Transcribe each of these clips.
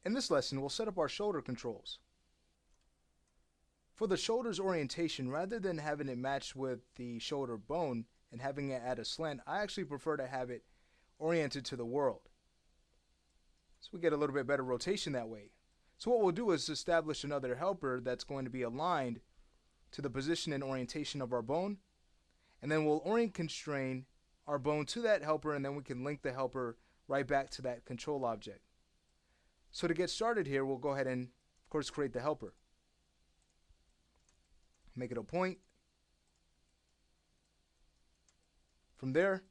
In this lesson, we'll set up our shoulder controls. For the shoulder's orientation, rather than having it matched with the shoulder bone and having it at a slant, I actually prefer to have it oriented to the world. So we get a little bit better rotation that way. So what we'll do is establish another helper that's going to be aligned to the position and orientation of our bone, and then we'll orient constrain our bone to that helper, and then we can link the helper right back to that control object. So to get started here, we'll go ahead and, of course, create the helper. Make it a point. From there,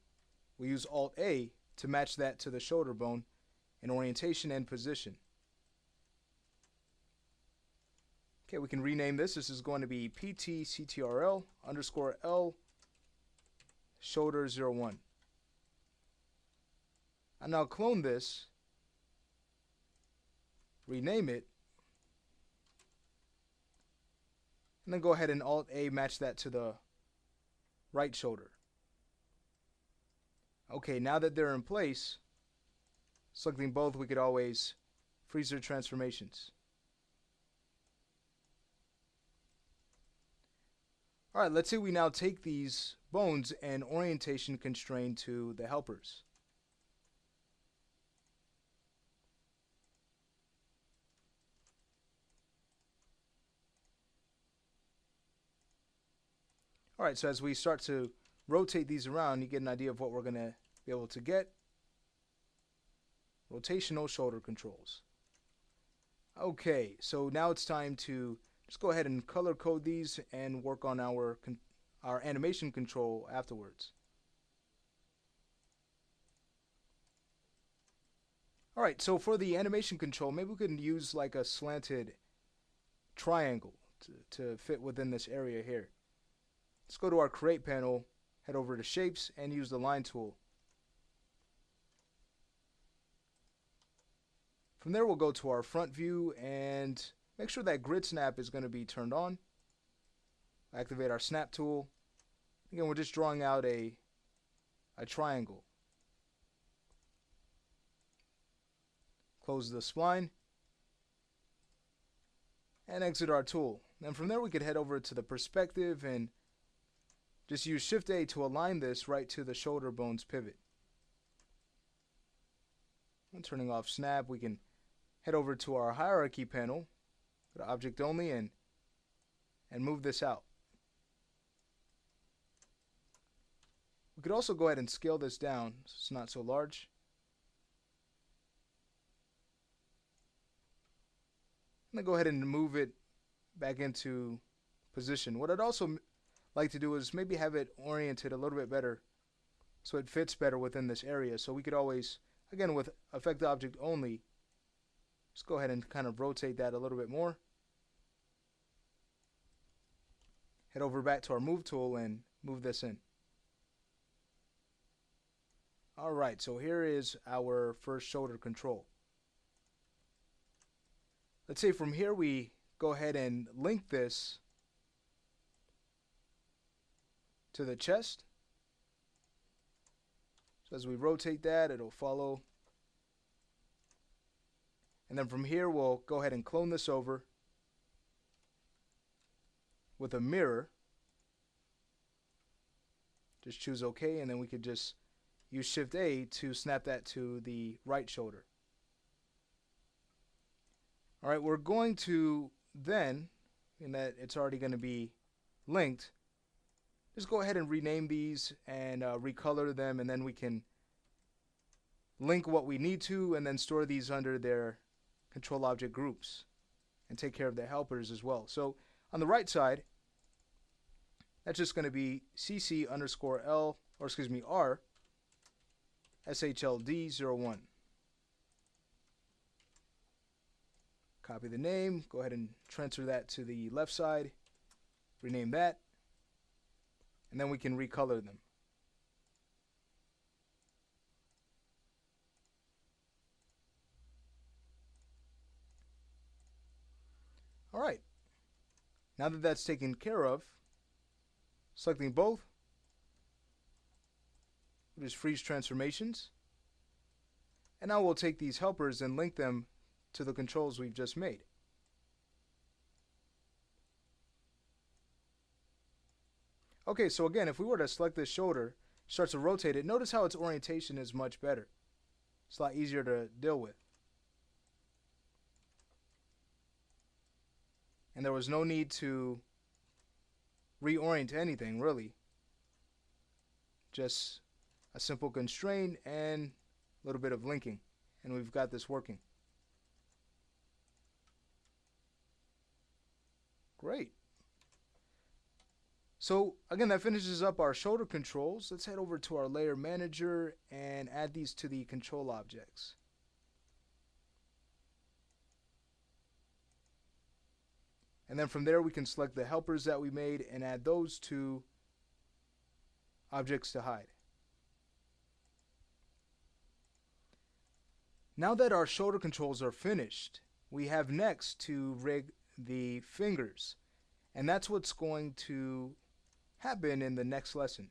we use Alt-A to match that to the shoulder bone in orientation and position. Okay, we can rename this. This is going to be PTCTRL underscore L shoulder 01. I'll now clone this, rename it, and then go ahead and Alt-A match that to the right shoulder. Okay, now that they're in place, selecting both, we could always freeze their transformations. Alright, let's say we now take these bones and orientation constrain to the helpers. Alright, so as we start to rotate these around, you get an idea of what we're going to be able to get. Rotational shoulder controls. Okay, so now it's time to just go ahead and color code these and work on our animation control afterwards. Alright, so for the animation control, maybe we could use like a slanted triangle to fit within this area here. Let's go to our Create panel, head over to Shapes, and use the Line tool. From there, we'll go to our front view and make sure that Grid Snap is going to be turned on. Activate our Snap tool. Again, we're just drawing out a triangle. Close the spline and exit our tool. Then from there, we could head over to the perspective and just use Shift-A to align this right to the shoulder bone's pivot. And turning off Snap, we can head over to our Hierarchy panel, go to Object Only, and move this out. We could also go ahead and scale this down so it's not so large. And then go ahead and move it back into position. What I'd also like to do is maybe have it oriented a little bit better so it fits better within this area. So we could always, again, with Effect Object Only, just go ahead and kind of rotate that a little bit more. Head over back to our Move tool and move this in. Alright, so here is our first shoulder control. Let's say from here we go ahead and link this to the chest. So as we rotate that, it'll follow. And then from here, we'll go ahead and clone this over with a mirror. Just choose OK, and then we could just use Shift-A to snap that to the right shoulder. Alright, we're going to then, in that it's already going to be linked, just go ahead and rename these and recolor them, and then we can link what we need to and then store these under their control object groups and take care of the helpers as well. So on the right side, that's just going to be CC underscore L, or excuse me, R SHLD01. Copy the name, go ahead and transfer that to the left side, rename that, and then we can recolor them. Alright, now that that's taken care of, selecting both, we'll just freeze transformations, and now we'll take these helpers and link them to the controls we've just made. Okay, so again, if we were to select this shoulder, starts to rotate it, notice how its orientation is much better. It's a lot easier to deal with. And there was no need to reorient anything, really. Just a simple constraint and a little bit of linking, and we've got this working. Great. So again, that finishes up our shoulder controls. Let's head over to our layer manager and add these to the control objects. And then from there we can select the helpers that we made and add those to objects to hide. Now that our shoulder controls are finished, we have next to rig the fingers. And that's what's going to happen in the next lesson.